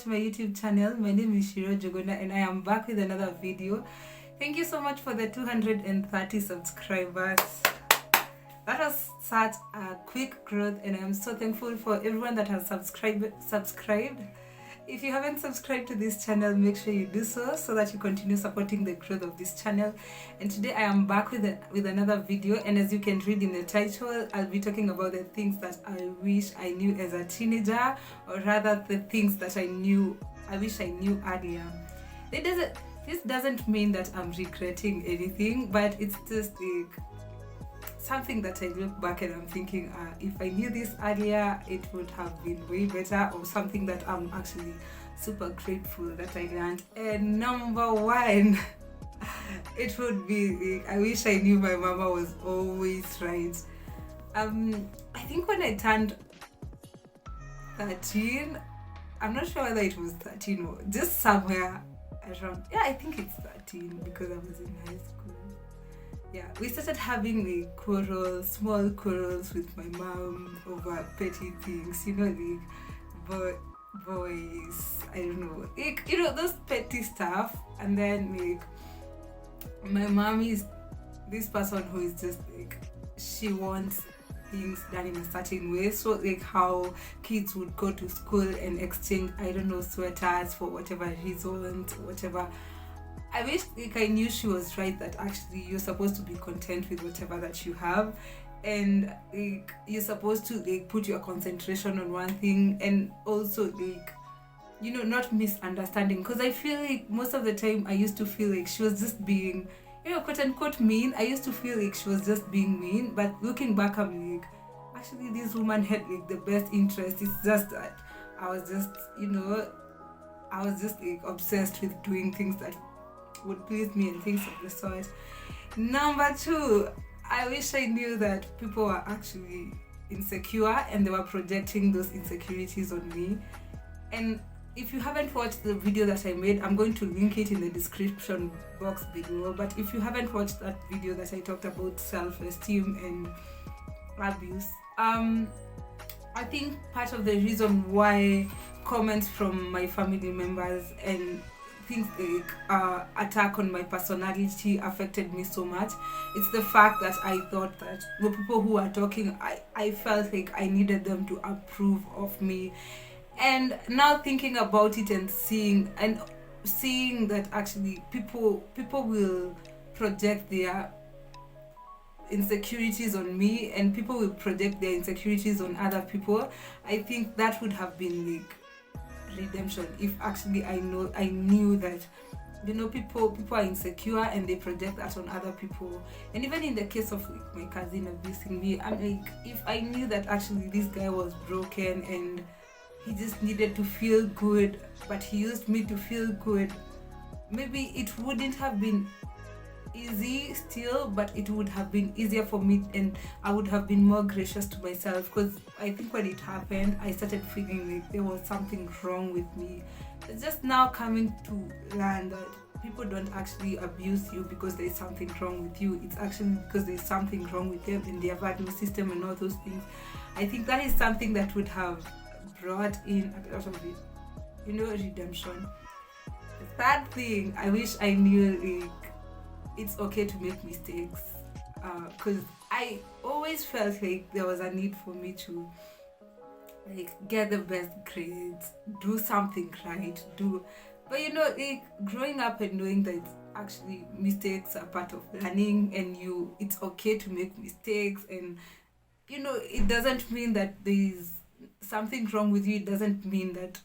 to my YouTube channel. My name is Shiro Jogona and I am back with another video. Thank you so much for the 230 subscribers. That was such a quick growth and I am so thankful for everyone that has subscribed. If you haven't subscribed to this channel, make sure you do so that you continue supporting the growth of this channel. And today I am back with another video, and as you can read in the title, I'll be talking about the things that I wish I knew as a teenager, or rather the things that I wish I knew earlier. This doesn't mean that I'm regretting anything, but it's just like something that I look back and I'm thinking, if I knew this earlier, it would have been way better, or something that I'm actually super grateful that I learned. And number one, it would be I wish I knew my mama was always right. I think when I turned 13, I'm not sure whether it was 13 or just somewhere around, I think it's 13 because I was in high school. We started having like small quarrels with my mom over petty things, like boys, I don't know, like, those petty stuff. And then like my mom is this person who is just like, she wants things done in a certain way. So like how kids would go to school and exchange, I don't know, sweaters for whatever reasons, whatever. I wish like I knew she was right, that actually you're supposed to be content with whatever that you have, and like you're supposed to like put your concentration on one thing, and also like not misunderstanding, because I feel like most of the time I used to feel like she was just being quote unquote mean. I used to feel like she was just being mean, but looking back I'm like, actually this woman had like the best interest. It's just that I was just like obsessed with doing things that would please me and things of the sort. Number two, I wish I knew that people were actually insecure and they were projecting those insecurities on me. And if you haven't watched the video that I made, I'm going to link it in the description box below. But if you haven't watched that video that I talked about self-esteem and abuse, I think part of the reason why comments from my family members and things like attack on my personality affected me so much, it's the fact that I thought that the people who are talking, I felt like I needed them to approve of me. And now thinking about it and seeing that actually people will project their insecurities on me, and people will project their insecurities on other people, I think that would have been like redemption if actually I knew that people are insecure and they project that on other people. And even in the case of like my cousin abusing me, I'm like, if I knew that actually this guy was broken and he just needed to feel good, but he used me to feel good, maybe it wouldn't have been easy still, but it would have been easier for me, and I would have been more gracious to myself. Because I think when it happened, I started feeling like there was something wrong with me. It's just now coming to learn that people don't actually abuse you because there's something wrong with you. It's actually because there's something wrong with them in their value system and all those things. I think that is something that would have brought in a lot of redemption. The third thing, I wish I knew like it's okay to make mistakes, because I always felt like there was a need for me to like get the best grades, do something right, but like growing up and knowing that actually mistakes are part of learning, and it's okay to make mistakes, and it doesn't mean that there's something wrong with you. It doesn't mean that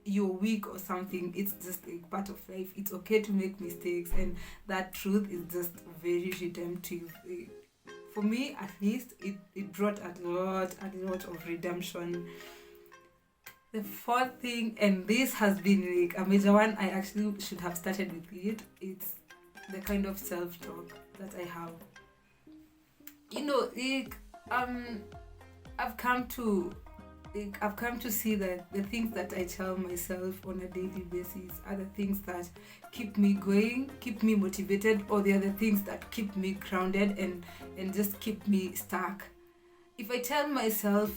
you're weak or something. It's just like part of life. It's okay to make mistakes, and that truth is just very redemptive. For me at least, it brought a lot of redemption. The fourth thing, and this has been like a major one, I actually should have started with it's the kind of self-talk that I have. I've come to see that the things that I tell myself on a daily basis are the things that keep me going, keep me motivated, or they are the things that keep me grounded and just keep me stuck. if I tell myself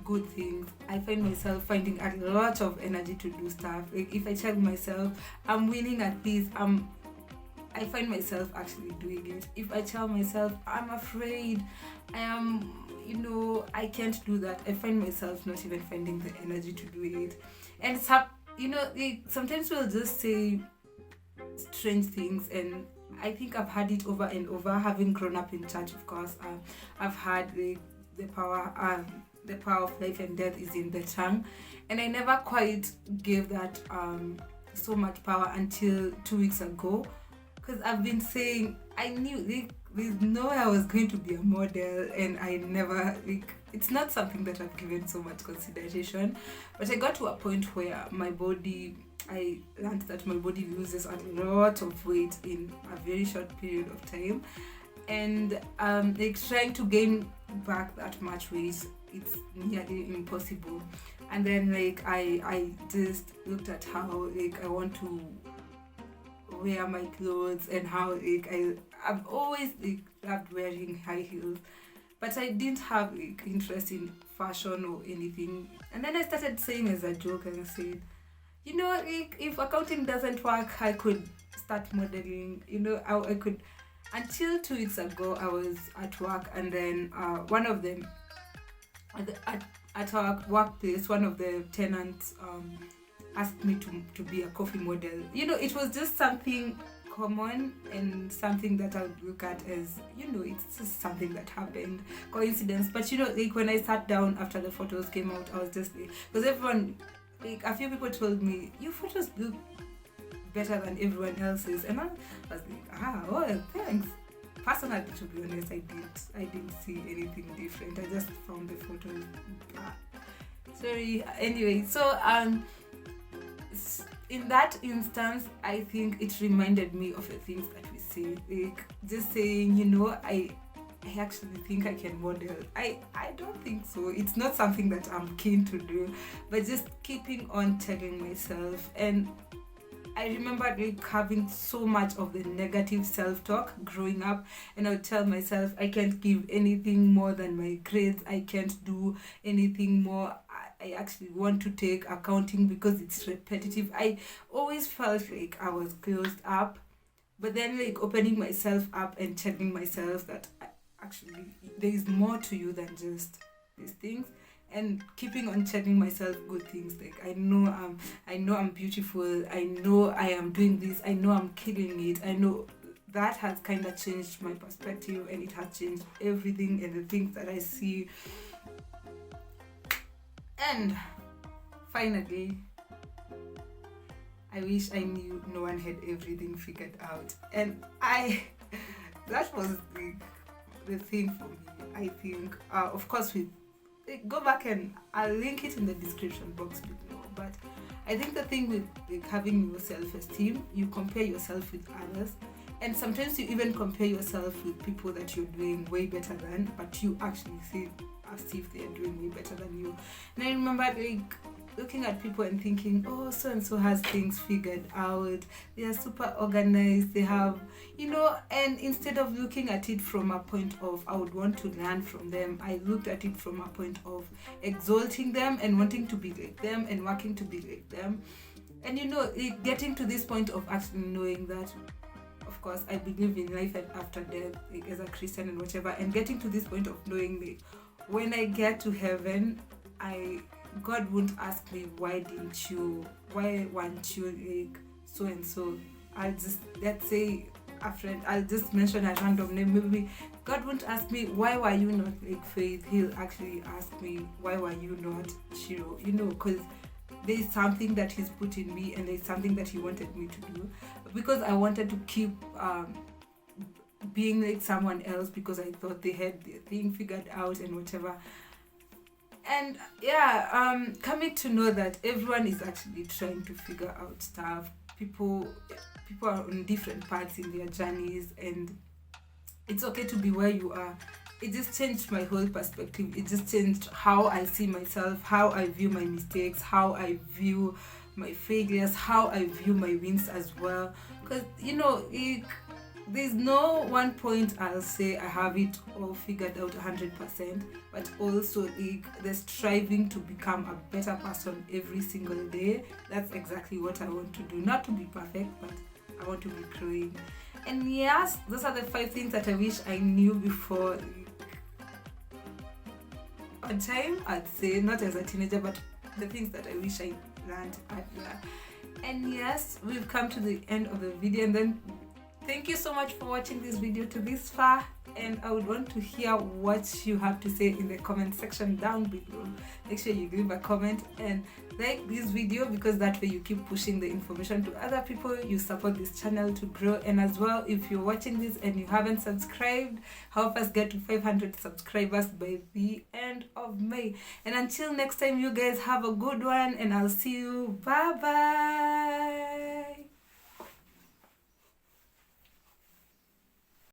good things, I find myself finding a lot of energy to do stuff. Like if I tell myself I'm winning at this, I find myself actually doing it. If I tell myself I'm afraid, I am, I can't do that, I find myself not even finding the energy to do it. And sometimes we'll just say strange things, and I think I've had it over and over. Having grown up in church, of course, I've had the power. The power of life and death is in the tongue, and I never quite gave that so much power until 2 weeks ago, because I've been saying I knew there's no way I was going to be a model, and I never it's not something that I've given so much consideration. But I got to a point where I learned that my body loses a lot of weight in a very short period of time, and trying to gain back that much weight, it's nearly impossible. And then I just looked at how I want to wear my clothes, and how I've always loved wearing high heels, but I didn't have interest in fashion or anything. And then I started saying as a joke, and I said, if accounting doesn't work, I could start modeling. I could. Until 2 weeks ago, I was at work, and then one of them at our workplace, one of the tenants asked me to be a coffee model. It was just something common, and something that I would look at as, it's just something that happened, coincidence. But when I sat down after the photos came out, I was just because everyone, a few people told me, your photos look better than everyone else's, and I was like, thanks. Personally, to be honest, I didn't see anything different. I just found the photos sorry. Anyway, so in that instance, I think it reminded me of the things that we say, just saying, I actually think I can model. I don't think so. It's not something that I'm keen to do, but just keeping on telling myself. And I remember having so much of the negative self-talk growing up, and I would tell myself I can't give anything more than my grades, I can't do anything more. I actually want to take accounting because it's repetitive. I always felt like I was closed up, but then opening myself up and telling myself that actually there is more to you than just these things, and keeping on telling myself good things, I know I'm beautiful, I know I am doing this, I know I'm killing it. I know that has kind of changed my perspective, and it has changed everything and the things that I see. And finally, I wish I knew no one had everything figured out. And that was the thing for me. I think, of course, we go back, and I'll link it in the description box below. But I think the thing with having your self-esteem, you compare yourself with others, and sometimes you even compare yourself with people that you're doing way better than, but you actually see as if they're doing way better than you. And I remember looking at people and thinking, oh, so and so has things figured out, they are super organized, they have, and instead of looking at it from a point of I would want to learn from them, I looked at it from a point of exalting them and wanting to be like them and working to be like them. And getting to this point of actually knowing that, of course, I believe in life and after death, as a Christian and whatever, and getting to this point of knowing when I get to heaven, God won't ask me, why weren't you so and so. Let's say a friend, I'll just mention a random name. Maybe God won't ask me, why were you not Faith? He'll actually ask me, why were you not Shiro? Because there's something that He's put in me, and there's something that He wanted me to do, because I wanted to keep being like someone else, because I thought they had their thing figured out and whatever. And coming to know that everyone is actually trying to figure out stuff. People are on different paths in their journeys, and it's okay to be where you are. It just changed my whole perspective. It just changed how I see myself, how I view my mistakes, how I view my failures, how I view my wins as well. Because there's no one point I'll say I have it all figured out 100%, but also the striving to become a better person every single day. That's exactly what I want to do. Not to be perfect, but I want to be growing. And yes, those are the 5 things that I wish I knew before on time, I'd say, not as a teenager, but the things that I wish I learned earlier. And yes, we've come to the end of the video, and then thank you so much for watching this video to this far, and I would want to hear what you have to say in the comment section down below. Make sure you leave a comment and like this video, because that way you keep pushing the information to other people, you support this channel to grow. And as well, if you're watching this and you haven't subscribed, help us get to 500 subscribers by the end of May. And until next time, you guys have a good one, and I'll see you. Bye bye.